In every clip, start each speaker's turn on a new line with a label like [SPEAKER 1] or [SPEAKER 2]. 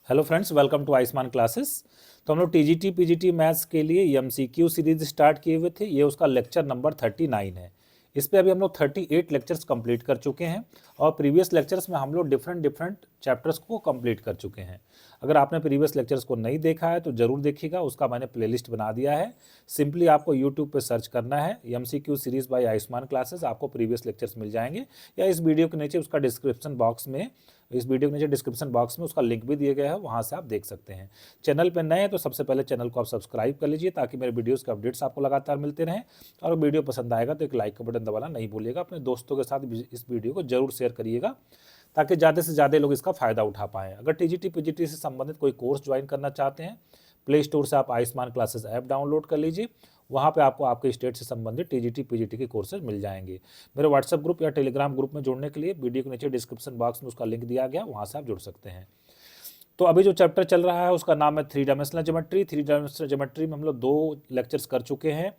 [SPEAKER 1] Hello friends, welcome to Ayushman classes. तो हम लोग टीजीटी पीजीटी मैथ्स के लिए एमसीक्यू सीरीज स्टार्ट किए हुए थे। ये उसका लेक्चर नंबर 39 है। इस पे अभी हम लोग 38 लेक्चर्स कंप्लीट कर चुके हैं और प्रीवियस लेक्चर्स में हम लोग डिफरेंट चैप्टर्स को कंप्लीट कर चुके हैं। अगर आपने प्रीवियस लेक्चर्स को नहीं देखा है तो ज़रूर देखिएगा, उसका मैंने प्लेलिस्ट बना दिया है। सिंपली आपको यूट्यूब पे सर्च करना है MCQ series by Ayushman classes, आपको प्रीवियस लेक्चर्स मिल जाएंगे, या इस वीडियो के नीचे उसका डिस्क्रिप्शन बॉक्स में उसका लिंक भी दिया गया है, वहाँ से आप देख सकते हैं। चैनल पर नए हैं तो सबसे पहले चैनल को आप सब्सक्राइब कर लीजिए ताकि मेरे वीडियोस के अपडेट्स आपको लगातार मिलते रहें। और वीडियो पसंद आएगा तो एक लाइक का बटन दबाना नहीं भूलिएगा। अपने दोस्तों के साथ भी इस वीडियो को जरूर शेयर करिएगा ताकि ज़्यादा से ज़्यादा लोग इसका फ़ायदा उठा पाएँ। अगर टीजीटी पीजीटी से संबंधित कोई कोर्स ज्वाइन करना चाहते हैं, प्ले स्टोर से आप आयुष्मान क्लासेस ऐप डाउनलोड कर लीजिए। वहाँ पे आपको आपके स्टेट से संबंधित टीजीटी पीजीटी के कोर्सेज मिल जाएंगे। मेरे व्हाट्सएप ग्रुप या टेलीग्राम ग्रुप में जुड़ने के लिए वीडियो के नीचे डिस्क्रिप्शन बॉक्स में उसका लिंक दिया गया, वहाँ से आप जुड़ सकते हैं। तो अभी जो चैप्टर चल रहा है उसका नाम है 3 डायमेंशनल ज्योमेट्री। 3 डायमेंशनल ज्योमेट्री में हम लोग 2 लेक्चर्स कर चुके हैं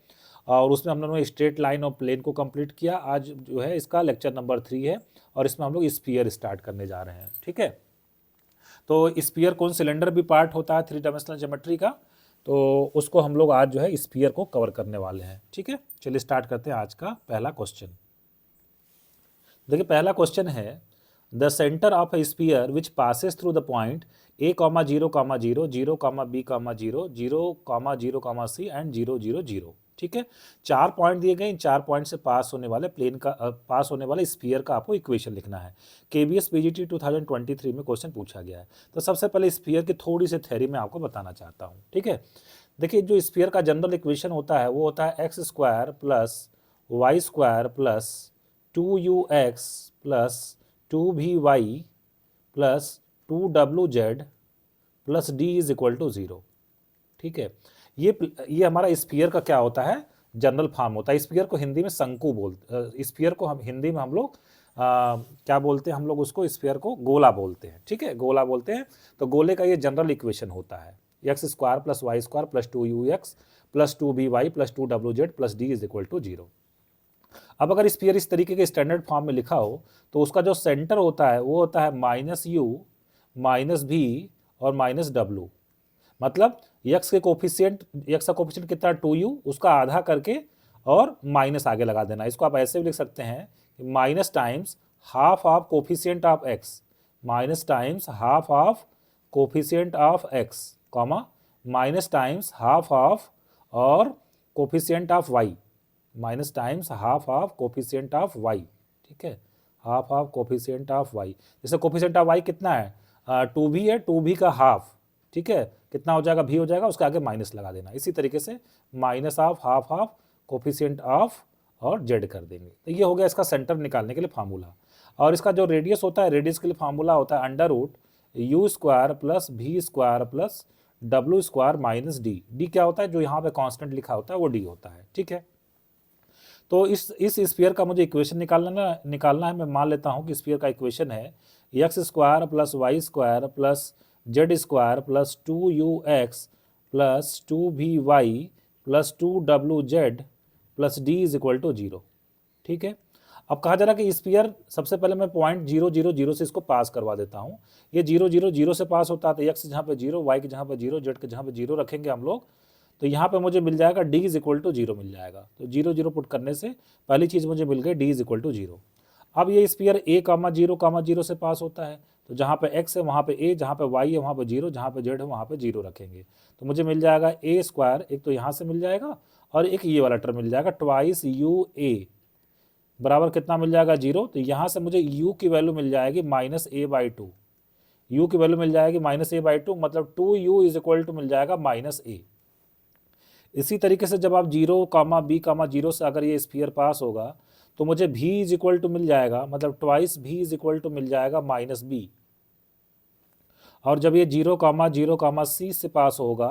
[SPEAKER 1] और उसमें हम लोगों ने स्ट्रेट लाइन और प्लेन को कंप्लीट किया। आज जो है इसका लेक्चर नंबर 3 है और इसमें हम लोग स्फीयर स्टार्ट करने जा रहे हैं। ठीक है, तो स्फीयर कौन सिलेंडर भी पार्ट होता है 3 डायमेंशनल ज्योमेट्री का, तो उसको हम लोग आज जो है स्फीयर को कवर करने वाले हैं। ठीक है, चलिए स्टार्ट करते हैं आज का पहला क्वेश्चन। देखिए पहला क्वेश्चन है, the centre of A sphere which passes through the point a, 0, 0, 0, b, 0, 0, 0, c and 0, 0, 0। ठीक है, 4 पॉइंट दिए गए। इन 4 पॉइंट से पास होने वाले पास होने वाले स्फीयर का आपको इक्वेशन लिखना है। केबीएस पीजीटी 2023 में क्वेश्चन पूछा गया है। तो सबसे पहले स्फीयर की थोड़ी सी थ्योरी मैं आपको बताना चाहता हूँ। ठीक है, देखिए जो स्फीयर का जनरल इक्वेशन होता है वो होता है x square plus y square plus 2ux plus 2vy plus 2wz plus d is equal to 0। ठीक है, ये हमारा स्फीयर का क्या होता है, जनरल फॉर्म होता है। स्फीयर को हिंदी में शंकु बोलते, स्फीयर को हम हिंदी में हम लोग क्या बोलते हैं, हम लोग उसको स्फीयर को गोला बोलते हैं। ठीक है, गोला बोलते हैं। तो गोले का ये जनरल इक्वेशन होता है x square plus y square plus 2ux plus 2vy plus 2wz plus d is equal to 0। अब अगर स्फीयर इस तरीके के स्टैंडर्ड फॉर्म में लिखा हो तो उसका जो सेंटर होता है वो होता है -u -v और -w। मतलब x का कोफिशिएंट कितना 2u, उसका आधा करके और माइनस आगे लगा देना। इसको आप ऐसे भी लिख सकते हैं minus times half of coefficient of x, minus times half of coefficient of x, comma minus times half of और coefficient of y, minus times half of coefficient of y। ठीक है, half of coefficient of y। जैसे coefficient of y कितना है, 2v है, 2v का half. ठीक है, कितना हो जाएगा, v हो जाएगा, उसके आगे माइनस लगा देना। इसी तरीके से minus of half of coefficient of और z कर देंगे। तो ये हो गया इसका सेंटर निकालने के लिए फार्मूला। और इसका जो रेडियस होता है, रेडियस के लिए फार्मूला होता है under root u square plus v square plus w square minus d. D क्या होता है, जो यहाँ पे कांस्टेंट लिखा होता है वो डी होता है। ठीक है, तो इस स्फीयर का मुझे इक्वेशन निकालना है। मैं मान लेता हूँ कि स्फीयर का इक्वेशन है x square plus y square plus z square plus 2ux plus 2vy plus 2wz plus d is equal to 0। ठीक है, अब कहा जा रहा है कि स्फीयर सबसे पहले मैं पॉइंट 0, 0, 0 से इसको पास करवा देता हूँ। ये 0, 0, 0 से पास होता है तो एक्स जहाँ पे 0, वाई के जहाँ पे 0, जेड के जहाँ पे 0 रखेंगे हम लोग, तो यहाँ पे मुझे मिल जाएगा डी इज इक्वल टू 0 मिल जाएगा। तो 0, 0 पुट करने से पहली चीज़ मुझे मिल गई डी इज इक्वल टू 0। अब ये स्फीयर a, 0, 0 से पास होता है तो जहाँ पे x है वहाँ पे a, जहाँ पे y है वहाँ पे 0, जहाँ पे z है वहाँ पे 0 रखेंगे। तो मुझे मिल जाएगा a स्क्वायर, एक तो यहाँ से मिल जाएगा और एक ये वाला टर्म मिल जाएगा ट्वाइस UA बराबर कितना मिल जाएगा 0। तो यहाँ से मुझे u की वैल्यू मिल जाएगी -a/2। u की वैल्यू मिल जाएगी -a/2, मतलब 2u इज इक्वल टू मिल जाएगा -a। इसी तरीके से जब आप 0, b, 0 से अगर ये स्फीयर पास होगा तो मुझे v इज इक्वल टू मिल जाएगा, मतलब twice v is equal to मिल जाएगा -b। और जब ये 0, 0, c से पास होगा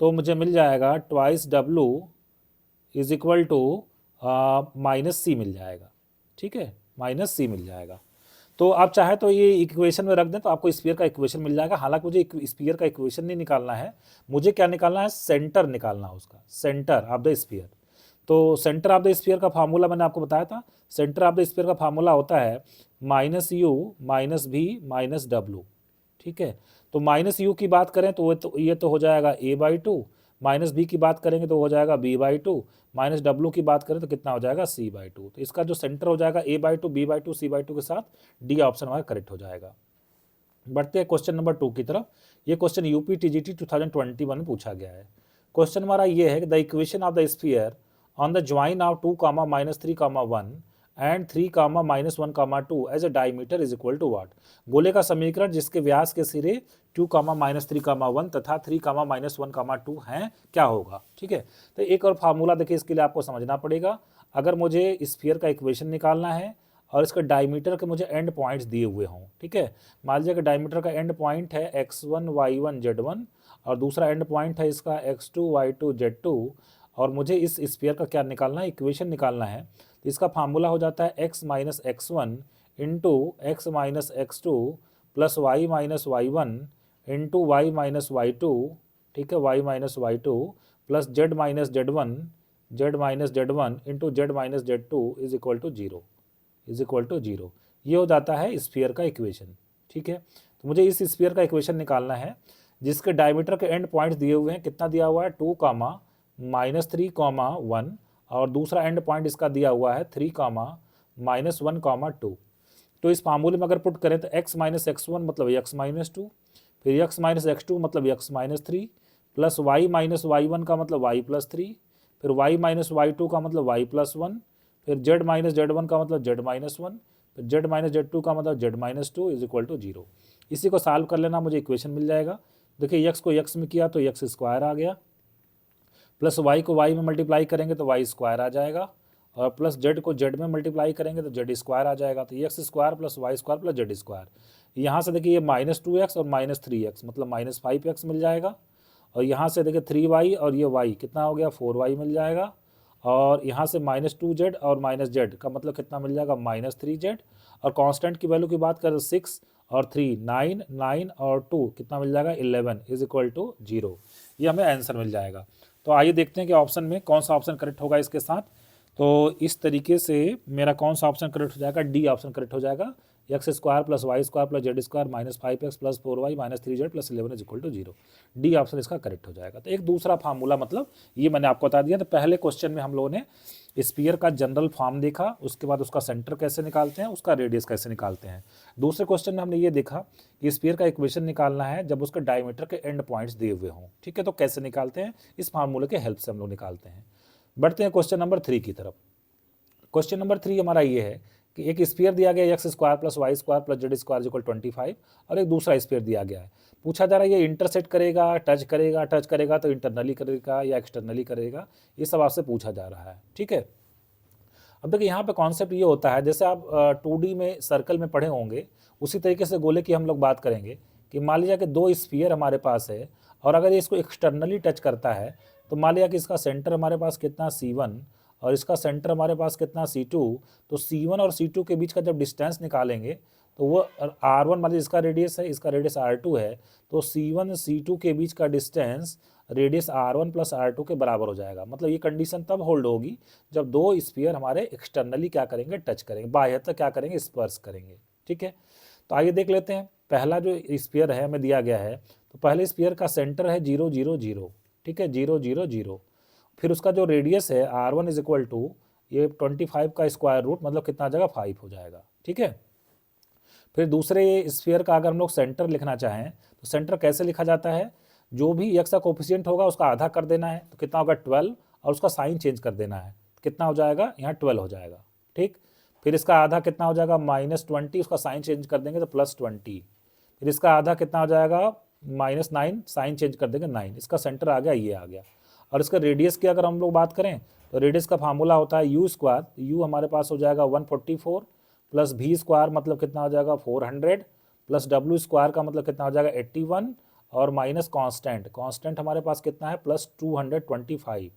[SPEAKER 1] तो मुझे मिल जाएगा twice w is equal to -c मिल जाएगा। ठीक है, -c मिल जाएगा। तो आप चाहे तो ये इक्वेशन में रख दें तो आपको स्फीयर का इक्वेशन मिल जाएगा। हालांकि मुझे स्फीयर का इक्वेशन नहीं निकालना है, मुझे क्या निकालना है, सेंटर निकालना है उसका, सेंटर ऑफ द स्फीयर। तो सेंटर ऑफ द स्फीयर का फार्मूला मैंने आपको बताया था। सेंटर ऑफ द स्फीयर का फार्मूला होता है -u - v - w। ठीक है। तो माइनस यू की बात करें तो ये तो हो जाएगा a/2, माइनस बी की बात करेंगे तो हो जाएगा b/2, माइनस डब्ल्यू की बात करें तो कितना हो जाएगा c/2। तो इसका जो सेंटर हो जाएगा a/2, b/2, c/2 के साथ डी ऑप्शन हमारा करेक्ट हो जाएगा। बढ़ते हैं क्वेश्चन नंबर 2 की तरफ। ये क्वेश्चन यूपी टीजीटी 2021 में पूछा गया है। क्वेश्चन हमारा ये है कि the equation of the sphere on the join of 2, -3, 1 and 3, -1, 2 as a diameter is equal to what. गोले का समीकरण जिसके व्यास के सिरे 2, -3, 1 तथा 3, -1, 2 हैं, क्या होगा। ठीक है। तो एक और फार्मूला देखिए, इसके लिए आपको समझना पड़ेगा। अगर मुझे स्फीयर का इक्वेशन निकालना है और इसका डायमीटर के मुझे एंड पॉइंट्स दिए हुए हों, ठीक है। मान लीजिए कि डायमीटर का एंड पॉइंट है x1, y1, z1 और दूसरा एंड पॉइंट है इसका x2, y2, z2 और मुझे इस स्फीयर का क्या निकालना है, इक्वेशन निकालना है। तो इसका फार्मूला हो जाता है x minus x1 into x minus x2 plus y minus y1 into y minus y2, ठीक है, y minus y2 plus z minus z1 into z minus z2 is equal to 0 ये हो जाता है स्फीयर का इक्वेशन। ठीक है। तो मुझे इस स्फीयर का इक्वेशन निकालना है जिसके डायमीटर के एंड पॉइंट्स दिए हुए हैं। कितना दिया हुआ है, 2, -3, 1 और दूसरा एंड पॉइंट इसका दिया हुआ है 3, -1, 2। तो इस फार्मूले में अगर पुट करें तो x माइनस x1 मतलब x माइनस 2, फिर x माइनस x2 मतलब x minus 3 plus y minus y1 का मतलब y प्लस 3, फिर y माइनस y2 का मतलब y प्लस 1, फिर z माइनस z1 का मतलब z माइनस 1, फिर z माइनस z2 का मतलब z minus 2 is equal to 0। इसी को सॉल्व कर लेना, मुझे इक्वेशन मिल जाएगा। देखिए x को x में किया तो x स्क्वायर आ गया, प्लस y को y में मल्टीप्लाई करेंगे तो y स्क्वायर आ जाएगा और प्लस z को z में मल्टीप्लाई करेंगे तो z स्क्वायर आ जाएगा। तो x square plus y square plus z square, यहाँ से देखिए ये -2x और -3x मतलब -5x मिल जाएगा और यहाँ से देखिए 3y और ये y कितना हो गया 4y मिल जाएगा और यहाँ से -2z और -z का मतलब कितना मिल जाएगा -3z और कांस्टेंट की वैल्यू की बात करें 6 और 3 9, 9 और 2 कितना मिल जाएगा 11 इज इक्वल टू 0। ये हमें आंसर मिल जाएगा। तो आइए देखते हैं कि ऑप्शन में कौन सा ऑप्शन करेक्ट होगा इसके साथ। तो इस तरीके से मेरा कौन सा ऑप्शन करेक्ट हो जाएगा, डी ऑप्शन करेक्ट हो जाएगा। X square plus y square plus z square -5x plus 4y minus 3z plus 11 is equal to 0। D option इसका करेक्ट हो जाएगा। तो एक दूसरा फार्मूला मतलब ये मैंने आपको बता दिया। तो पहले क्वेश्चन में हम लोगों ने स्फीयर का जनरल फॉर्म देखा, उसके बाद उसका सेंटर कैसे निकालते हैं, उसका रेडियस कैसे निकालते हैं। दूसरे क्वेश्चन में हमने ये देखा कि स्फीयर का इक्वेशन निकालना है जब उसके डायमीटर के एंड पॉइंट्स दिए हुए हों। ठीक है। तो कैसे निकालते हैं, इस फार्मूले के हेल्प से हम लोग निकालते हैं। बढ़ते हैं क्वेश्चन नंबर 3 की तरफ। क्वेश्चन नंबर 3 हमारा ये है कि एक स्फीयर दिया गया x square plus y square plus z square equal 25 और एक दूसरा स्फीयर दिया गया है। पूछा जा रहा है ये इंटरसेक्ट करेगा, टच करेगा तो इंटरनली करेगा या एक्सटर्नली करेगा, ये सब आपसे पूछा जा रहा है। ठीक है। अब देखिए यहाँ पे कॉन्सेप्ट ये होता है, जैसे आप 2D में सर्कल में पढ़े होंगे उसी तरीके से गोले की हम लोग बात करेंगे कि मान लीजिए कि दो स्फीयर हमारे पास है और अगर ये इसको एक्सटर्नली टच करता है तो मान लिया कि इसका सेंटर हमारे पास कितना C1 और इसका सेंटर हमारे पास कितना C2। तो C1 और C2 के बीच का जब डिस्टेंस निकालेंगे तो वो R1 मान लीजिए इसका रेडियस है, इसका रेडियस R2 है, तो C1 C2 के बीच का distance radius R1 plus R2 के बराबर हो जाएगा। मतलब ये कंडीशन तब होल्ड होगी जब दो स्फीयर हमारे एक्सटर्नली क्या करेंगे, टच करेंगे, बाह्यतः क्या करेंगे, स्पर्श करेंगे। ठीक है। तो आइए देख लेते हैं। पहला जो स्फीयर है हमें दिया गया है, तो पहले स्फीयर का सेंटर है 0 0 0, ठीक है, 0 0 0। फिर उसका जो रेडियस है R1 इज इक्वल टू ये 25 का स्क्वायर रूट मतलब कितना आ जाएगा 5 हो जाएगा। ठीक है। फिर दूसरे स्फीयर का अगर हम लोग सेंटर लिखना चाहें तो सेंटर कैसे लिखा जाता है, जो भी एक्स का कोफिशिएंट होगा उसका आधा कर देना है तो कितना होगा 12 और उसका साइन चेंज कर देना है, कितना हो जाएगा यहाँ 12 हो जाएगा। ठीक। फिर इसका आधा कितना हो जाएगा -20, उसका साइन चेंज कर देंगे तो +20। फिर इसका आधा कितना हो जाएगा -9, साइन चेंज कर देंगे 9। इसका सेंटर आ गया, ये आ गया। और इसका रेडियस की अगर हम लोग बात करें तो रेडियस का फार्मूला होता है यू स्क्वायर। यू हमारे पास हो जाएगा 144 प्लस भी स्क्वायर मतलब कितना हो जाएगा 400 प्लस डब्ल्यू स्क्वायर का मतलब कितना हो जाएगा 81 और माइनस कांस्टेंट हमारे पास कितना है +225।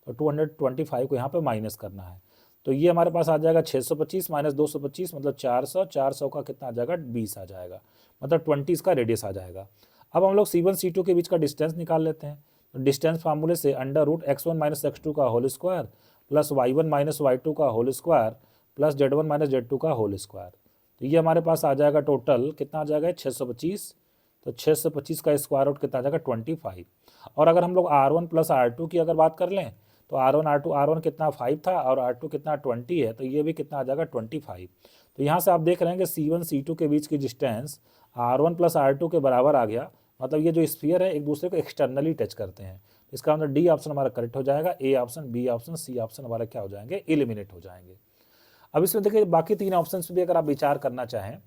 [SPEAKER 1] तो 225 को यहाँ पे माइनस करना है तो ये हमारे पास आ जाएगा 625 माइनस 225 मतलब 400 का कितना आ जाएगा 20 आ जाएगा, मतलब 20 इसका रेडियस आ जाएगा। अब हम लोग C1 C2 के बीच का डिस्टेंस निकाल लेते हैं। तो डिस्टेंस फार्मूले से √x1 माइनस x2 का whole square plus y1 minus y2 का whole square plus z1 minus z2 का होल स्क्वायर। तो ये हमारे पास आ जाएगा टोटल कितना आ जाएगा 625। तो 6 से 25 का स्क्वायर रूट कितना आ जाएगा 25। और अगर हम लोग R1 प्लस R2 की अगर बात कर लें तो R1 कितना 5 था और R2 कितना 20 है, तो ये भी कितना आ जाएगा 25। तो यहाँ से आप देख रहे हैं कि C1 C2 के बीच की डिस्टेंस R1 प्लस R2 के बराबर आ गया। मतलब ये जो स्फीयर है एक दूसरे को एक्सटर्नली टच करते हैं। इसका मतलब डी ऑप्शन हमारा करेक्ट हो जाएगा, A option, B option, C option हमारा क्या हो जाएंगे, एलिमिनेट हो जाएंगे। अब इसमें देखिए बाकी 3 ऑप्शन भी अगर आप विचार करना चाहें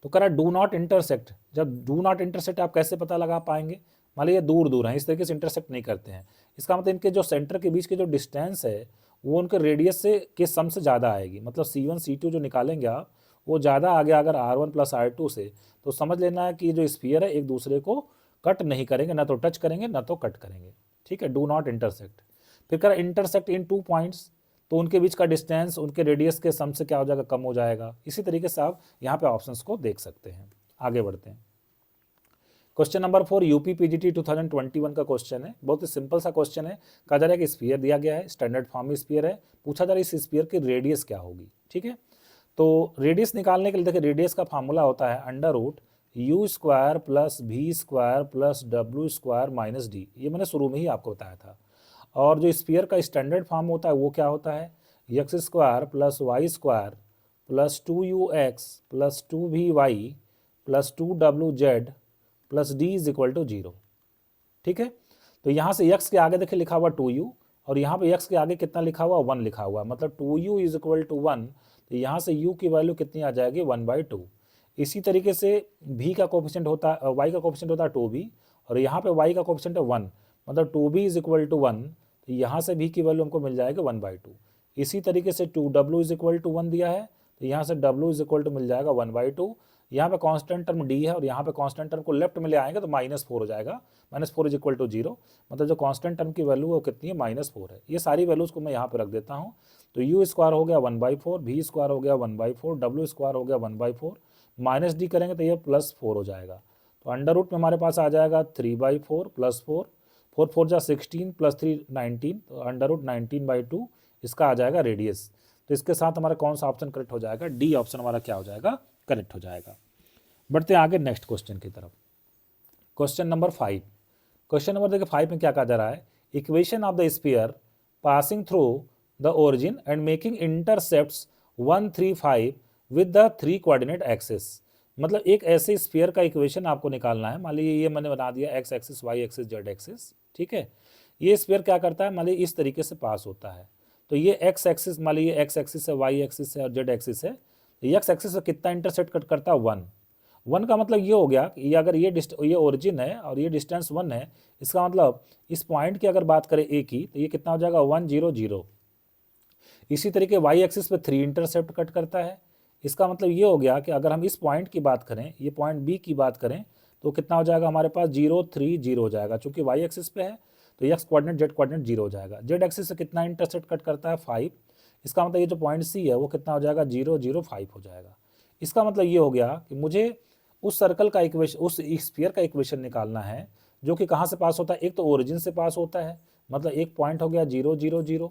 [SPEAKER 1] तो करा डू नॉट इंटरसेक्ट। जब डू नॉट इंटरसेक्ट आप कैसे पता लगा पाएंगे, मान लीजिए दूर दूर हैं, इस तरीके से इंटरसेक्ट नहीं करते हैं, इसका मतलब इनके जो सेंटर के बीच की जो डिस्टेंस है वो उनके रेडियस से के सम से ज़्यादा आएगी। मतलब C1 C2 जो निकालेंगे आप वो ज़्यादा आ गया अगर R1 प्लस R2 से, तो समझ लेना है कि जो स्फीयर है एक दूसरे को कट नहीं करेंगे, ना तो टच करेंगे ना तो कट करेंगे। ठीक है, डू नॉट इंटरसेक्ट। फिर करा इंटरसेक्ट इन 2 पॉइंट्स, तो उनके बीच का डिस्टेंस उनके रेडियस के सम से क्या हो जाएगा, कम हो जाएगा। इसी तरीके से आप यहाँ पे ऑप्शंस को देख सकते हैं। आगे बढ़ते हैं। क्वेश्चन नंबर 4 यूपी पीजीटी 2021 का क्वेश्चन है। बहुत ही सिंपल सा क्वेश्चन है। कहा जा रहा है कि स्फीयर दिया गया है, स्टैंडर्ड फॉर्म में स्फीयर है, पूछा जा रहा है इस स्फीयर की रेडियस क्या होगी। ठीक है, तो रेडियस निकालने के लिए देखिए रेडियस का फार्मूला होता है under root u square plus v square plus डब्ल्यू स्क्वायर माइनस डी। ये मैंने शुरू में ही आपको बताया था। और जो स्फीयर का स्टैंडर्ड फॉर्म होता है वो क्या होता है, x square plus y square plus 2ux plus 2vy plus 2wz plus d is equal to 0। ठीक है, तो यहाँ से x के आगे देखिए लिखा हुआ 2u और यहाँ पे x के आगे कितना लिखा हुआ 1 लिखा हुआ, मतलब 2u इज इक्वल टू 1। तो यहाँ से u की वैल्यू कितनी आ जाएगी 1/2। इसी तरीके से v का कोफिशिएंट होता है, y का कोफिशिएंट होता है 2b और यहाँ पे y का कोफिशिएंट है 1, मतलब 2b इज इक्वल टू 1। तो यहाँ से v की वैल्यू हमको मिल जाएगी 1/2। इसी तरीके से 2w इज इक्वल टू 1 दिया है, तो यहाँ से w इज इक्वल टू मिल जाएगा 1/2। यहाँ पे कांस्टेंट टर्म d है और यहाँ पे कांस्टेंट टर्म को लेफ्ट में ले आएंगे तो -4 हो जाएगा, -4 इज इक्वल टू 0। मतलब जो कांस्टेंट टर्म की वैल्यू है वो कितनी है -4 है। ये सारी वैल्यूज को मैं यहाँ पे रख देता हूँ। तो u स्क्वायर हो गया 1/4, v स्क्वायर हो गया 1/4, w स्क्वायर हो गया 1/4, माइनस डी करेंगे तो ये +4 हो जाएगा। तो अंडर रूट में हमारे पास आ जाएगा 3/4 प्लस 4, 4 4 जा 16 प्लस 3 19, तो अंडर रूट 19/2 इसका आ जाएगा रेडियस। तो इसके साथ हमारा कौन सा ऑप्शन करेक्ट हो जाएगा, डी ऑप्शन हमारा क्या हो जाएगा, करेक्ट हो जाएगा। बढ़ते हैं आगे नेक्स्ट क्वेश्चन की तरफ। Question number 5। क्वेश्चन नंबर देखिए 5 में क्या कहा जा रहा है, equation of the sphere passing through the origin and making intercepts 1 3 5 with the 3 coordinate axis. मतलब एक ऐसे स्फीयर का इक्वेशन आपको निकालना है। मान लीजिए ये मैंने बना दिया x axis, y axis, z axis. ठीक है, ये स्फीयर क्या करता है, मान लीजिए इस तरीके से पास होता है। तो ये एक्स एक्सिस, मान लीजिए एक्स एक्सिस है, वाई एक्सिस है और जेड एक्सिस है। एक्स एक्सिस से कितना इंटरसेप्ट कट करता है 1। 1 का मतलब ये हो गया कि अगर ये ओरिजिन है और ये डिस्टेंस 1 है, इसका मतलब इस पॉइंट की अगर बात करें ए की तो ये कितना हो जाएगा 1 0 0। इसी तरीके वाई एक्सिस पे 3 इंटरसेप्ट कट करता है। इसका मतलब ये हो गया कि अगर हम इस पॉइंट की बात करें, ये पॉइंट बी की बात करें, तो कितना हो जाएगा हमारे पास 0 3 0 हो जाएगा। चूंकि वाई एक्सिस पे है तो एक्स कोऑर्डिनेट जेड कोऑर्डिनेट 0 हो जाएगा। जेड एक्सिस से कितना इंटरसेप्ट कट करता है 5। इसका मतलब ये जो पॉइंट सी है वो कितना हो जाएगा 0 0 5 हो जाएगा। इसका मतलब ये हो गया कि मुझे उस सर्कल का इक्वेशन, उस स्फीयर का इक्वेशन निकालना है जो कि कहाँ से पास होता है, एक तो ओरिजिन से पास होता है, मतलब एक पॉइंट हो गया 0 0 0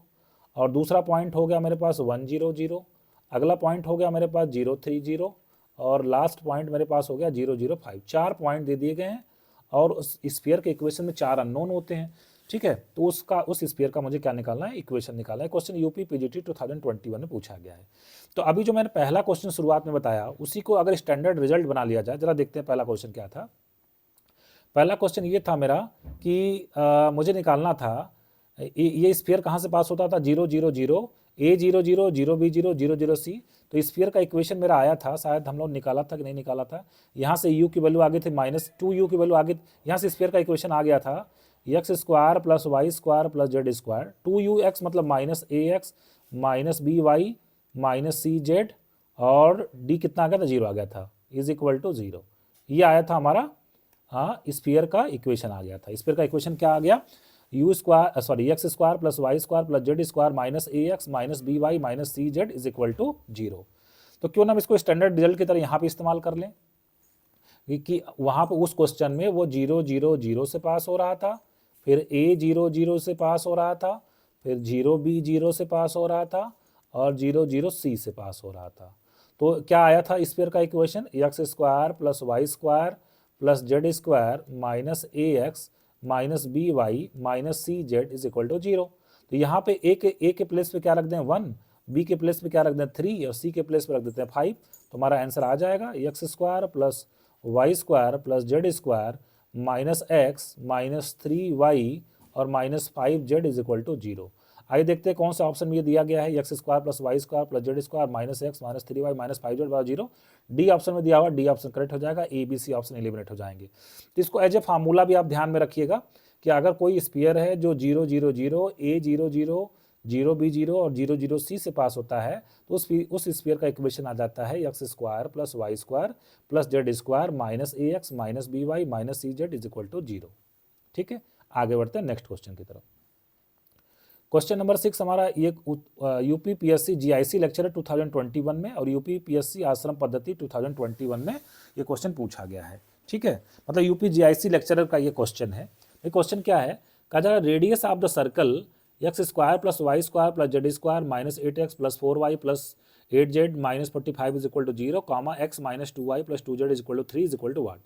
[SPEAKER 1] और दूसरा पॉइंट हो गया मेरे पास 1 0 0, अगला पॉइंट हो गया मेरे पास 0 3 0 और लास्ट पॉइंट मेरे पास हो गया 0 0 5। 4 पॉइंट दे दिए गए हैं और उस स्फीयर के इक्वेशन में 4 अननोन होते हैं। ठीक है, तो उस स्फीयर का मुझे क्या निकालना है, इक्वेशन निकालना है। क्वेश्चन यूपी पीजीटी 2021 में पूछा गया है। तो अभी जो मैंने पहला क्वेश्चन शुरुआत में बताया उसी को अगर स्टैंडर्ड रिजल्ट बना लिया जाए, जरा देखते हैं पहला क्वेश्चन क्या था। पहला क्वेश्चन ये था मेरा कि मुझे निकालना था ये स्फीयर कहाँ से पास होता था, 0 0 0, A 0 0 0 B 0 0 0 C। तो स्फीयर का इक्वेशन मेरा आया था, शायद हम लोग निकाला था कि नहीं निकाला था। यहाँ से u की वैल्यू आगे थी -2u की वैल्यू आगे, यहाँ से स्फीयर का इक्वेशन आ गया था x square plus y square plus z square. 2ux मतलब -ax minus b y minus c z और d कितना आ गया था 0 आ गया था, इज इक्वल टू 0। ये आया था हमारा स्फीयर का इक्वेशन आ गया था। स्फीयर का इक्वेशन क्या आ गया, x square plus y square plus z square minus ax minus b y minus c z is equal to 0। तो क्यों ना हम इसको स्टैंडर्ड रिजल्ट की तरह यहाँ पे इस्तेमाल कर लें कि वहाँ पर उस क्वेश्चन में वो 0 0 0 से पास हो रहा था, फिर a 0 0 से पास हो रहा था, फिर 0 b 0 से पास हो रहा था और 0 0 c से पास हो रहा था। तो क्या आया था स्फीयर का equation, x square plus y square plus z square minus a x minus b y minus c z is equal to 0। तो यहाँ पे ए के प्लेस पे क्या रख दें 1, बी के प्लेस पे क्या रख दें 3 और सी के प्लेस पे रख देते हैं 5। तो हमारा आंसर आ जाएगा x square plus y square plus z square minus x minus 3y और minus 5z is equal to 0। आइए देखते हैं कौन सा ऑप्शन में ये दिया गया है, x square plus y square plus z square minus x minus 3y माइनस 5z बराबर 0। डी ऑप्शन में दिया हुआ, डी ऑप्शन करेक्ट हो जाएगा, A B C option eliminate हो जाएंगे। तो इसको एज ए फार्मूला भी आप ध्यान में रखिएगा कि अगर कोई स्फीयर है जो 0 0 0 a 0 0 0 b 0 और 0 0 c से पास होता है तो उस स्फीयर का इक्वेशन आ जाता है x square plus y square plus z square minus a x minus b y minus c z is equal to 0। ठीक है, आगे बढ़ते हैं नेक्स्ट क्वेश्चन की तरफ। क्वेश्चन नंबर 6 हमारा ये यूपी पीएससी जीआईसी लेक्चर है 2021 में और यूपी पीएससी आश्रम पद्धति 2021 में ये क्वेश्चन पूछा गया है। ठीक है, मतलब यूपी जीआईसी लेक्चरर का ये क्वेश्चन है। ये क्वेश्चन क्या है, कहा जा रहा है radius of the circle x square plus y square plus z square minus 8x plus 4y plus 8z minus 45 is equal to 0 comma x minus 2y plus 2z is equal to 3 is equal to what.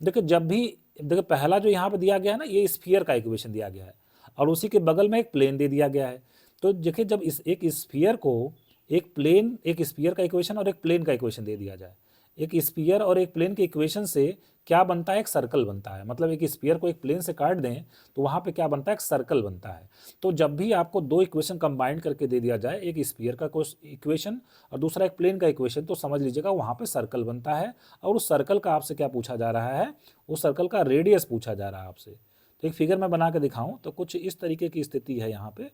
[SPEAKER 1] देखिए जब भी देखिए पहला जो यहाँ पे दिया गया है ना, ये स्फीयर का इक्वेशन दिया गया है और उसी के बगल में एक प्लेन दे दिया गया है। तो देखिए जब इस एक स्फीयर को एक स्फीयर का इक्वेशन और एक प्लेन का इक्वेशन दे दिया जाए, एक स्फीयर और एक प्लेन के इक्वेशन से क्या बनता है, एक सर्कल बनता है। मतलब एक स्फीयर को एक प्लेन से काट दें तो वहाँ पे क्या बनता है, एक सर्कल बनता है। तो जब भी आपको दो इक्वेशन कंबाइन करके दे दिया जाए, एक स्फीयर का इक्वेशन और दूसरा एक प्लेन का इक्वेशन, तो समझ लीजिएगा वहाँ पे सर्कल बनता है। और उस सर्कल का आपसे क्या पूछा जा रहा है, उस सर्कल का रेडियस पूछा जा रहा है आपसे। तो एक फिगर मैं बना के दिखाऊं तो कुछ इस तरीके की स्थिति है। यहाँ पे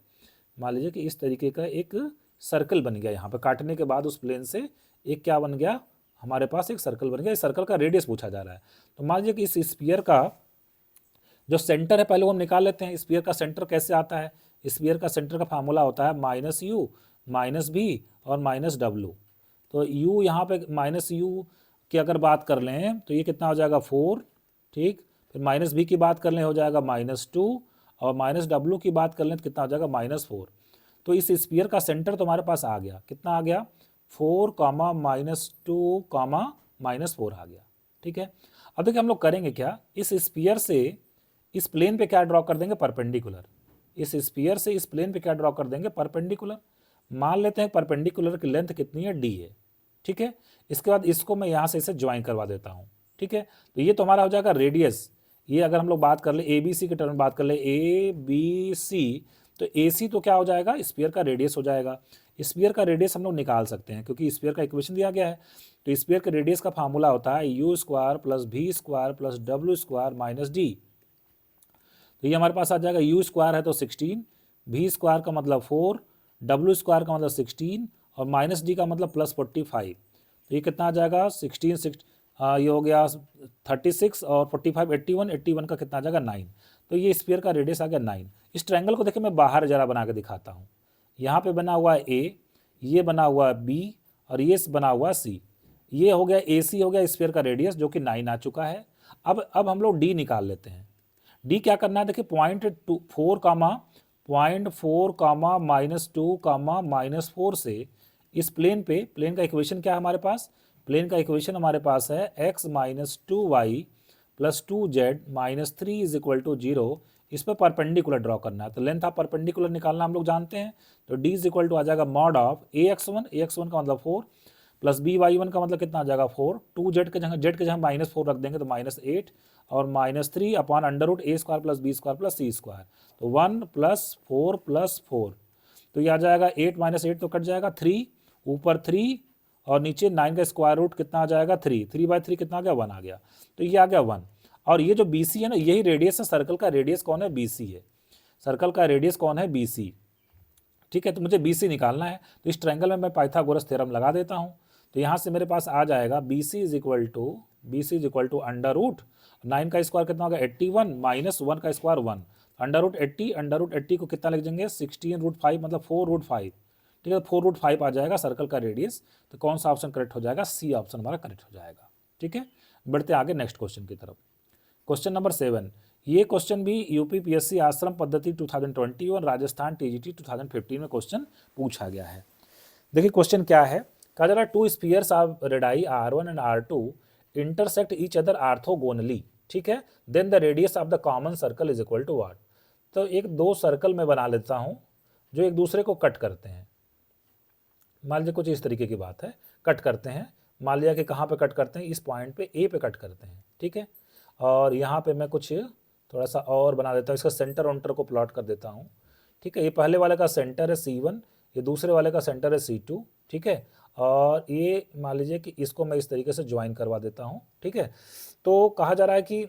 [SPEAKER 1] मान लीजिए कि इस तरीके का एक सर्कल बन गया, यहाँ पे काटने के बाद उस प्लेन से एक क्या बन गया, हमारे पास एक सर्कल बन गया। इस सर्कल का रेडियस पूछा जा रहा है। तो मान लीजिए कि इस स्फीयर का जो सेंटर है, पहले वो हम निकाल लेते हैं। स्फीयर का सेंटर कैसे आता है, स्फीयर का सेंटर का फार्मूला होता है माइनस यू माइनस बी और माइनस डब्लू। तो यू यहाँ पे माइनस यू की अगर बात कर लें तो ये कितना हो जाएगा 4, ठीक। फिर माइनस बी की बात कर लें हो जाएगा -2 और माइनस डब्लू की बात कर लें तो कितना हो जाएगा -4। तो इस स्फीयर का सेंटर तो हमारे पास आ गया, कितना आ गया 4, -2, -4 आ गया। ठीक है, अब देखिए हम लोग करेंगे क्या, इस स्फीयर से इस प्लेन पे क्या ड्रॉ कर देंगे, परपेंडिकुलर। इस स्फीयर से इस प्लेन पे क्या ड्रॉ कर देंगे, परपेंडिकुलर। मान लेते हैं परपेंडिकुलर की लेंथ कितनी है, d है। ठीक है, इसके बाद इसको मैं यहाँ से इसे ज्वाइन करवा देता हूँ। ठीक है, तो ये तो हमारा हो जाएगा रेडियस। ये अगर हम लोग बात कर ले ए बी सी के टर्म में बात कर ले ए बी सी, तो ए सी तो क्या हो जाएगा, स्फीयर का रेडियस हो जाएगा। स्फीयर का रेडियस हम लोग निकाल सकते हैं क्योंकि स्फीयर का इक्वेशन दिया गया है। तो स्फीयर के रेडियस का फार्मूला होता है यू स्क्वायर प्लस भी स्क्वायर प्लस डब्ल्यू स्क्वायर माइनस डी। तो ये हमारे पास आ जाएगा यू स्क्वायर है तो 16, भी स्क्वायर का मतलब 4, डब्ल्यू स्क्वायर का मतलब 16 और माइनस डी का मतलब प्लस 45। तो ये कितना आ जाएगा 16 ये हो गया 36 और 45 81 का कितना आ जाएगा 9। तो ये स्फीयर का रेडियस आ गया 9। इस ट्रायंगल को देखिए मैं बाहर जरा बना के दिखाता हूँ। यहाँ पे बना हुआ है ए, ये बना हुआ है बी और ये बना हुआ है सी। ये हो गया ए सी हो गया स्फीयर का रेडियस जो कि 9 आ चुका है। अब हम लोग डी निकाल लेते हैं। डी क्या करना है, देखिए -4 -2 -4 से इस प्लेन पे, प्लेन का इक्वेशन क्या है हमारे पास, प्लेन का इक्वेशन हमारे पास है x minus 2y plus 2z minus 3 is equal to 0। इस पर परपेंडिकुलर ड्रॉ करना है। तो लेंथ ऑफ परपेंडिकुलर निकालना हम लोग जानते हैं। तो d इज इक्वल टू आ जाएगा मॉड ऑफ ax1 का मतलब 4 प्लस by1 का मतलब कितना आ जाएगा 4, 2z के जगह -4 रख देंगे तो -8 और -3 upon under root a square plus b square plus c square. तो 1 + 4 + 4 तो ये आ जाएगा 8 - 8 तो कट जाएगा 3, ऊपर 3 और नीचे 9 का स्क्वायर रूट कितना आ जाएगा 3, 3/3 कितना आ गया 1 आ गया। तो ये आ गया 1। और ये जो BC है ना, यही रेडियस है। सर्कल का रेडियस कौन है, BC है। सर्कल का रेडियस कौन है, BC। ठीक है, तो मुझे BC निकालना है। तो इस ट्रायंगल में मैं पाइथागोरस थ्योरम लगा देता हूँ। तो यहाँ से मेरे पास आ जाएगा BC is equal to under root 9 का स्क्वायर कितना होगा 81 माइनस 1 का स्क्वायर 1 अंडर रूट 80 को कितना लिख देंगे 16√5 मतलब 4√5। ठीक है, 4√5 आ जाएगा सर्कल का रेडियस। तो कौन सा ऑप्शन करेक्ट हो जाएगा, सी ऑप्शन हमारा करेक्ट हो जाएगा। ठीक है, बढ़ते आगे नेक्स्ट क्वेश्चन की तरफ। क्वेश्चन नंबर 7, ये क्वेश्चन भी यूपी पीएससी आश्रम पद्धति 2020 और राजस्थान टीजीटी 2015 में क्वेश्चन पूछा गया है। देखिए क्वेश्चन क्या है, कहा जा रहा है 2 spheres of radii R1 and R2 intersect each other orthogonally, ठीक है, then the radius of the common circle is equal to what. तो एक दो सर्कल मैं बना लेता हूँ जो एक दूसरे को कट करते हैं। मान लीजिए कुछ इस तरीके की बात है, कट करते हैं, मान लिया कि कहाँ पे कट करते हैं, इस पॉइंट पे ए पे कट करते हैं, ठीक है। और यहाँ पे मैं कुछ थोड़ा सा और बना देता हूँ, इसका सेंटर ऑन्टर को प्लॉट कर देता हूँ, ठीक है। ये पहले वाले का सेंटर है C1, ये दूसरे वाले का सेंटर है C2, ठीक है। और ये मान लीजिए कि इसको मैं इस तरीके से ज्वाइन करवा देता हूँ, ठीक है। तो कहा जा रहा है कि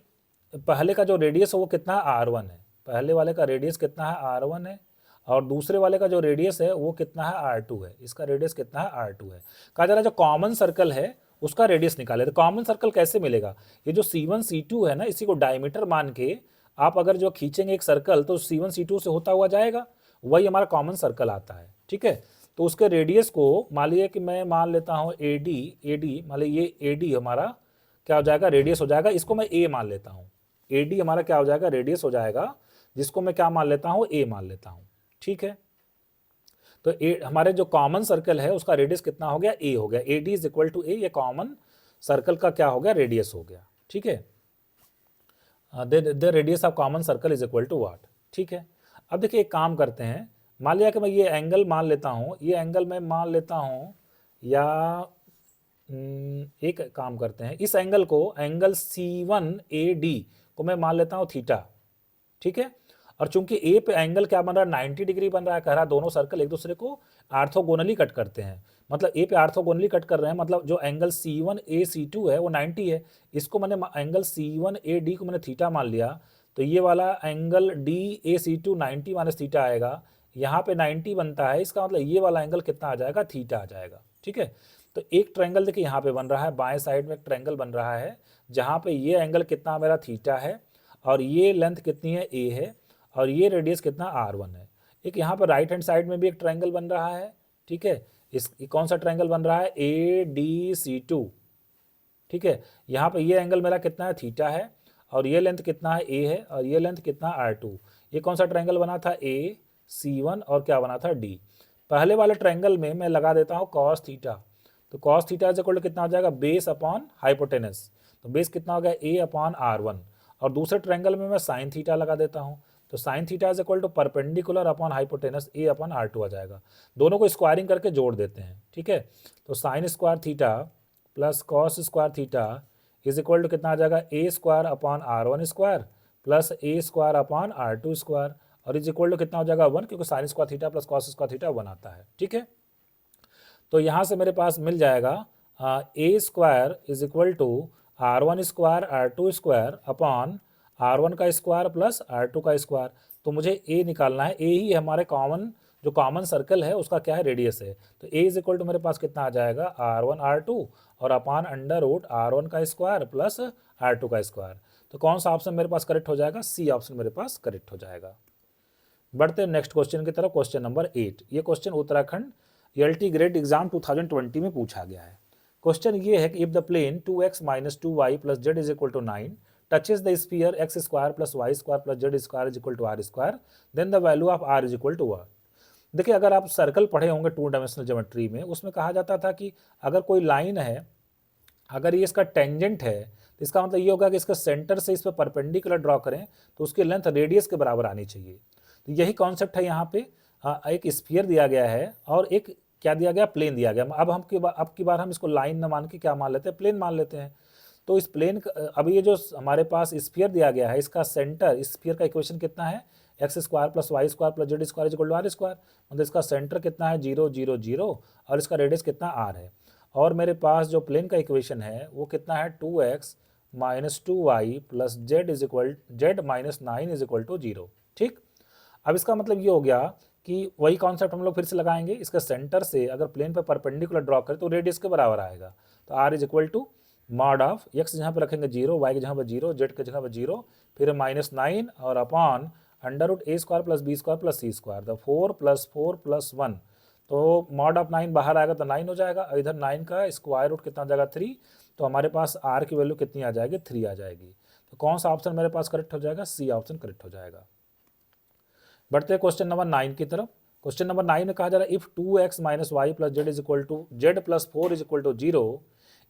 [SPEAKER 1] पहले का जो रेडियस है वो कितना है, R1 है। पहले वाले का रेडियस कितना है, R1 है, और दूसरे वाले का जो रेडियस है वो कितना है, R2 है। इसका रेडियस कितना है, R2 है। कहा जा रहा है जो कॉमन सर्कल है उसका रेडियस निकाले। तो कॉमन सर्कल कैसे मिलेगा, ये जो C1 C2 है ना, इसी को डायमीटर मान के आप अगर जो खींचेंगे एक सर्कल तो C1 C2 से होता हुआ जाएगा, वही हमारा कॉमन सर्कल आता है, ठीक है। तो उसके रेडियस को मान लीजिए कि मैं मान लेता हूँ AD, मान लीजिए ये AD हमारा क्या हो जाएगा, रेडियस हो जाएगा, इसको मैं A मान लेता हूँ। AD हमारा क्या हो जाएगा, रेडियस हो जाएगा, जिसको मैं क्या मान लेता हूँ, A मान लेता हूँ, ठीक है। तो हमारे जो कॉमन सर्कल है उसका रेडियस कितना हो गया, A हो गया। AD is equal to A, ये कॉमन सर्कल का क्या हो गया, रेडियस हो गया, ठीक है। The radius of common circle is equal to what, ठीक है। अब देखिए एक काम करते हैं, मान लिया कि मैं ये एंगल मान लेता हूँ, ये एंगल मैं मान लेता हूँ, या एक काम करते हैं, इस एंगल को, एंगल C1AD को मैं मान लेता हूँ थीटा, ठीक है। और चूंकि ए पे एंगल क्या बन रहा है, 90 डिग्री बन रहा है, कह रहा है दोनों सर्कल एक दूसरे को आर्थोगोनली कट करते हैं, मतलब ए पे आर्थोगोनली कट कर रहे हैं, मतलब जो एंगल C1AC2 है वो 90 है। इसको मैंने एंगल C1AD को मैंने थीटा मान लिया, तो ये वाला एंगल DAC2 90 माइनस थीटा आएगा, यहाँ पे 90 बनता है, इसका मतलब ये वाला एंगल कितना आ जाएगा, थीटा आ जाएगा, ठीक है। तो एक ट्रायंगल देखिए यहाँ पे बन रहा है, बाएं साइड में एक ट्रायंगल बन रहा है, जहाँ पे ये एंगल कितना मेरा थीटा है, और ये लेंथ कितनी है, A है, और ये रेडियस कितना R1 है। एक यहाँ पर राइट हैंड साइड में भी एक ट्रायंगल बन रहा है, ठीक है। कौन सा ट्रायंगल बन रहा है, ADC2, ठीक है। यहाँ पे ये एंगल मेरा कितना है, थीटा है, और ये लेंथ कितना है, A है, और ये लेंथ कितना R2। ये कौन सा ट्रायंगल बना था, AC1, और क्या बना था, D। पहले वाले ट्रायंगल में मैं लगा देता हूँ कॉस थीटा, तो cos theta is equal to कितना हो जाएगा, बेस अपॉन हाइपोटेनस, तो बेस कितना हो गया, A अपॉन R1। और दूसरे ट्रायंगल में मैं साइन थीटा लगा देता हूँ, तो sine theta is equal to perpendicular upon hypotenuse A upon R2 आ जाएगा। दोनों को स्क्वायरिंग करके जोड़ देते हैं, ठीक है। तो sine square theta plus cos square theta is equal to कितना आ जाएगा, A square upon R1 square plus A square upon R2 square, और इज इक्वल टू कितना हो जाएगा 1, क्योंकि sine square theta plus cos square theta 1 आता है, ठीक है। तो यहाँ से मेरे पास मिल जाएगा A square is equal to R1 square R2 square upon R1 का स्क्वायर प्लस R2 का स्क्वायर। तो मुझे A निकालना है, A ही हमारे कॉमन, जो कॉमन सर्कल है उसका क्या है, रेडियस है। तो A इज इक्वल टू मेरे पास कितना आ जाएगा, R1 R2 और अपॉन अंडर रूट R1 का स्क्वायर प्लस R2 का स्क्वायर। तो कौन सा ऑप्शन मेरे पास करेक्ट हो जाएगा, C ऑप्शन मेरे पास करेक्ट हो जाएगा। बढ़ते हैं नेक्स्ट क्वेश्चन की तरफ, क्वेश्चन नंबर 8। ये question Uttarakhand LT grade exam 2020 में पूछा गया है। क्वेश्चन ये है कि if the plane 2x minus 2y plus z is equal to 9 touches the sphere x square plus y square plus z square is equal to r square, then the value of r is equal to what. देखिए अगर आप circle पढ़े होंगे 2 dimensional geometry में, उसमें कहा जाता था कि अगर कोई लाइन है, अगर ये इसका टेंजेंट है, तो इसका मतलब ये होगा कि इसका सेंटर से इस पर परपेंडिकुलर ड्रॉ करें तो उसकी लेंथ रेडियस के बराबर आनी चाहिए। तो यही कॉन्सेप्ट है यहाँ पे। एक स्फीयर दिया गया है और एक क्या दिया गया, प्लेन दिया गया। अब की बार हम इसको लाइन न मान के क्या मान लेते हैं, प्लेन मान लेते हैं। तो इस प्लेन, अभी ये जो हमारे पास स्फीयर दिया गया है, इसका सेंटर, स्फीयर का इक्वेशन कितना है, x square plus y square plus z square equal to r square, मतलब इसका सेंटर कितना है 0 0 0 और इसका रेडियस कितना r है। और मेरे पास जो प्लेन का इक्वेशन है वो कितना है 2x minus 2y plus z is equal to z 9 is equal to 0, ठीक। अब इसका मतलब ये हो गया कि वही कॉन्सेप्ट हम लोग फिर से लगाएंगे, इसका सेंटर से अगर प्लेन पर परपेंडिकुलर ड्रॉ करें तो रेडियस के बराबर आएगा। तो r is equal to mod of x जहाँ पर रखेंगे 0, वाई की जगह पर 0, जेड की जगह पर 0, फिर माइनस 9 और upon under root a square plus b square plus c square, तो 4 प्लस 1, तो मॉड ऑफ 9 बाहर आएगा तो 9 हो जाएगा, और इधर 9 का स्क्वायर रूट कितना हो जाएगा 3, तो हमारे पास r की वैल्यू कितनी आ जाएगी, 3 आ जाएगी। तो कौन सा ऑप्शन मेरे पास करेक्ट हो जाएगा, सी ऑप्शन करेक्ट हो जाएगा। बढ़ते हैं क्वेश्चन नंबर 9 की तरफ। क्वेश्चन नंबर 9 में कहा जा रहा है if 2x minus y plus z is equal to z plus 4 is equal to 0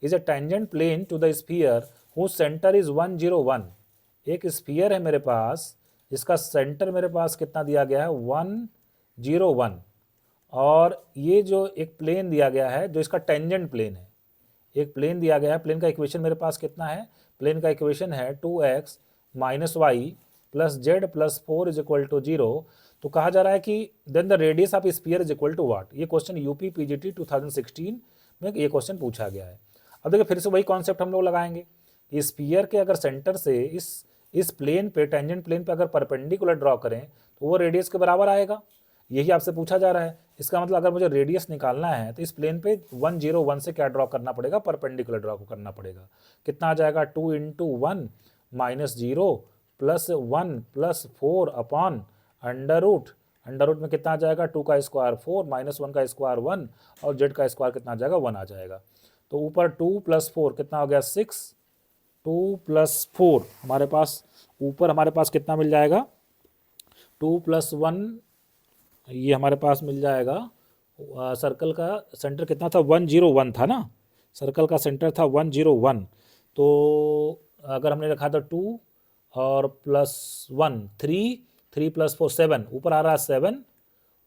[SPEAKER 1] is a tangent plane to the sphere whose centre is 101। एक स्फीयर है मेरे पास जिसका सेंटर मेरे पास कितना दिया गया है 101, और ये जो एक प्लेन दिया गया है जो इसका टेंजेंट प्लेन है, एक प्लेन दिया गया है, प्लेन का इक्वेशन मेरे पास कितना है, प्लेन का इक्वेशन है 2x minus y plus z plus 4 is equal to 0। तो कहा जा रहा है कि then the radius of sphere is equal to what. ये क्वेश्चन यूपी पीजीटी 2016 में ये क्वेश्चन पूछा गया है। अब देखिए फिर से वही कॉन्सेप्ट हम लोग लगाएंगे कि स्फीयर के अगर सेंटर से इस प्लेन पे, टेंजेंट प्लेन पे अगर परपेंडिकुलर ड्रॉ करें तो वो रेडियस के बराबर आएगा। यही आपसे पूछा जा रहा है। इसका मतलब अगर मुझे रेडियस निकालना है तो इस प्लेन पे 101 से क्या ड्रॉ करना पड़ेगा, परपेंडिकुलर ड्रॉ करना पड़ेगा। कितना आ जाएगा 2 into 1 minus 0 plus 1 plus 4 upon under root में कितना आ जाएगा 2 का स्क्वायर 4 माइनस 1 का स्क्वायर 1 और जेड का स्क्वायर कितना आ जाएगा 1 आ जाएगा। तो ऊपर 2 प्लस 4 कितना हो गया 6, 2 प्लस 4 हमारे पास ऊपर हमारे पास कितना मिल जाएगा 2 प्लस 1, ये हमारे पास मिल जाएगा सर्कल का सेंटर कितना था 101 था ना, सर्कल का सेंटर था 101। तो अगर हमने रखा था 2 और प्लस 1 3 प्लस 4 7, ऊपर आ रहा है 7,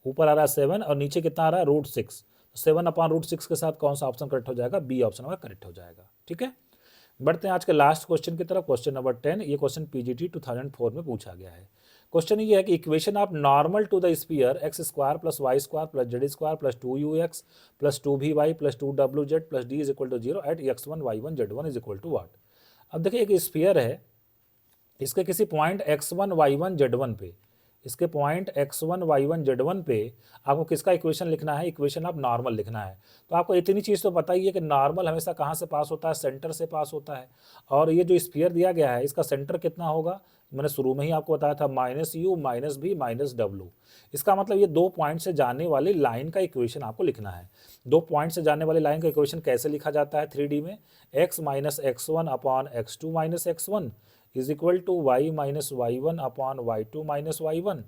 [SPEAKER 1] ऊपर आ रहा है 7 और नीचे कितना आ रहा है √6। 7 अपॉन √6 के साथ कौन सा ऑप्शन करेक्ट हो जाएगा, बी ऑप्शन हमारा करेक्ट हो जाएगा। ठीक है, बढ़ते हैं आज के लास्ट क्वेश्चन की तरफ, क्वेश्चन नंबर 10। ये क्वेश्चन पीजीटी 2004 में पूछा गया है। क्वेश्चन ये है कि equation of normal to the sphere x square plus y square plus z square plus 2ux plus 2vy plus 2wz plus d is equal to 0 at x1 y1 z1 is equal to what. अब देखिए एक sphere है, इसके किसी point x1 y1 z1 पे, इसके point x1 y1 z1 पे आपको किसका इक्वेशन लिखना है, इक्वेशन ऑफ नॉर्मल लिखना है। तो आपको इतनी चीज़ तो पता ही है कि नॉर्मल हमेशा कहाँ से पास होता है, सेंटर से पास होता है। और ये जो स्फीयर दिया गया है इसका सेंटर कितना होगा, मैंने शुरू में ही आपको बताया था -u minus b minus w। इसका मतलब ये 2 पॉइंट से जाने वाली लाइन का इक्वेशन आपको लिखना है। 2 पॉइंट से जाने वाली लाइन का इक्वेशन कैसे लिखा जाता है 3D में, x minus x1 upon x2 minus x1 is equal to y minus y1 upon y2 minus y1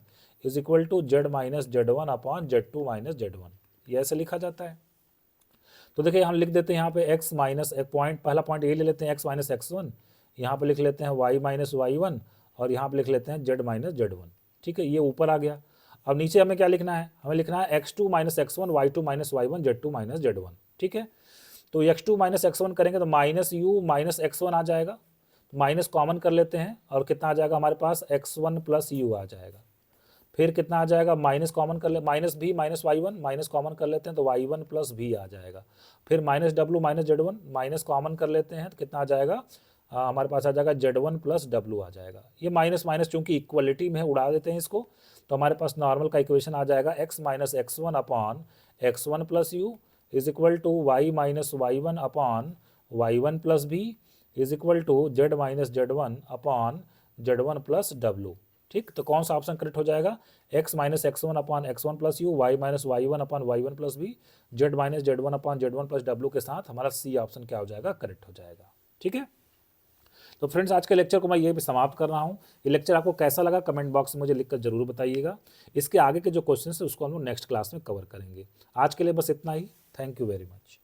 [SPEAKER 1] is equal to z minus z1 upon z2 minus z1। ये ऐसे लिखा जाता है। तो देखिए हम लिख देते हैं यहाँ पे x माइनस एक पॉइंट, पहला पॉइंट ये ले लेते हैं x माइनस x1, यहाँ पे लिख लेते हैं y माइनस y1 और यहाँ पे लिख लेते हैं z माइनस z1। ठीक है, ये ऊपर आ गया। अब नीचे हमें क्या लिखना है, हमें लिखना है x2 minus x1 y2 minus y1 z2 minus z1। ठीक है, तो x2 माइनस x1 करेंगे तो माइनस u माइनस x1 आ जाएगा, माइनस कॉमन कर लेते हैं और कितना आ जाएगा हमारे पास x1 प्लस u आ जाएगा। फिर कितना आ जाएगा, माइनस कॉमन कर ले, माइनस भी माइनस y1 माइनस कॉमन कर लेते हैं तो y1 प्लस भी आ जाएगा। फिर minus w minus z1 minus common कर लेते हैं तो कितना आ जाएगा, हमारे पास आ जाएगा z1 प्लस w आ जाएगा। ये माइनस माइनस चूंकि इक्वलिटी में है उड़ा देते हैं इसको, तो हमारे पास नॉर्मल का इक्वेशन आ जाएगा x minus x1 upon x1 plus u is equal to y minus y1 upon y1 plus v is equal to z minus z1 upon z1 plus w। ठीक, तो कौन सा ऑप्शन करेक्ट हो जाएगा, x minus x1 upon x1 plus u, y minus y1 upon y1 plus b, z minus z1 upon z1 plus w के साथ हमारा C option क्या हो जाएगा, करेक्ट हो जाएगा। ठीक है, तो फ्रेंड्स आज के लेक्चर को मैं ये भी समाप्त कर रहा हूँ। ये लेक्चर आपको कैसा लगा कमेंट बॉक्स में मुझे लिखकर जरूर बताइएगा। इसके आगे के जो क्वेश्चन है उसको हम लोग नेक्स्ट क्लास में कवर करेंगे। आज के लिए बस इतना ही। Thank you very much.